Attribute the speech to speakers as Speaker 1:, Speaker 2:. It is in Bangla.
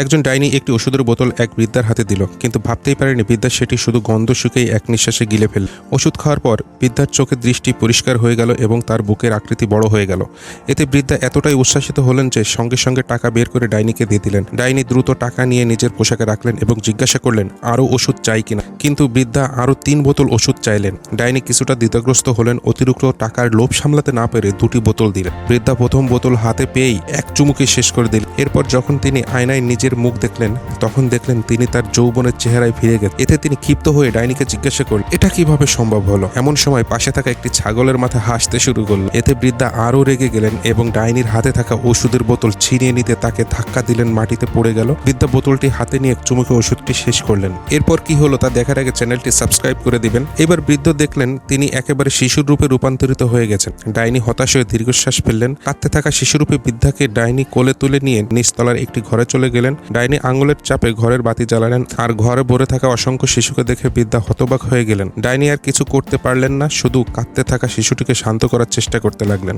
Speaker 1: একজন ডাইনি একটি ওষুধের বোতল এক বৃদ্ধার হাতে দিল, কিন্তু ভাবতেই পারেনি বৃদ্ধা সেটি শুধু গন্ধ শুকেই এক নিঃশ্বাসে গিলে ফেলল। ওষুধ খাওয়ার পর বৃদ্ধার চোখের দৃষ্টি পরিষ্কার হয়ে গেল এবং তার বুকের আকৃতি বড় হয়ে গেল। এতে বৃদ্ধা এতটাই উচ্ছ্বাসিত হলেন যে সঙ্গে সঙ্গে টাকা বের করে ডাইনিকে দিয়ে দিলেন। ডাইনি দ্রুত টাকা নিয়ে নিজের পোশাকে রাখলেন এবং জিজ্ঞাসা করলেন আরও ওষুধ চাই কিনা, কিন্তু বৃদ্ধা আরও 3 বোতল ওষুধ চাইলেন। ডাইনি কিছুটা দ্বিধাগ্রস্ত হলেন, অতিরিক্ত টাকার লোভ সামলাতে না পেরে 2টি বোতল দিলেন। বৃদ্ধা প্রথম বোতল হাতে পেয়েই এক চুমুকে শেষ করে দিলেন। এরপর যখন তিনি আয়নায় নিজের মুখ দেখলেন, তখন দেখলেন তিনি তার যৌবনের চেহারায় ফিরে গেছেন। এতে তিনি ক্ষিপ্ত হয়ে ডাইনিকে জিজ্ঞাসা করলেন এটা কিভাবে সম্ভব হলো। এমন সময় পাশে থাকা একটি ছাগলের মাথা হাসতে শুরু করল। এতে বৃদ্ধা আরও রেগে গেলেন এবং ডাইনির হাতে থাকা ওষুধের বোতল ছিনিয়ে নিতে তাকে ধাক্কা দিলেন, মাটিতে পড়ে গেল। বৃদ্ধা বোতলটি হাতে নিয়ে এক চুমুকে ওষুধটি শেষ করলেন। এরপর কি হলো তা দেখার আগে চ্যানেলটি সাবস্ক্রাইব করে দিবেন। এবার বৃদ্ধ দেখলেন তিনি একেবারে শিশুর রূপে রূপান্তরিত হয়ে গেছেন। ডাইনি হতাশ হয়ে দীর্ঘশ্বাস ফেললেন। কাঁদতে থাকা শিশুরূপে বৃদ্ধাকে ডাইনি কোলে তুলে নিয়ে নিচতলার একটি ঘরে চলে গেলেন। ডাইনি আঙুলের চাপে ঘরের বাতি জ্বালালেন, আর ঘরে ভরে থাকা অসংখ্য শিশুকে দেখে বৃদ্ধা হতবাক হয়ে গেলেন। ডাইনি আর কিছু করতে পারলেন না, শুধু কাঁদতে থাকা শিশুটিকে শান্ত করার চেষ্টা করতে লাগলেন।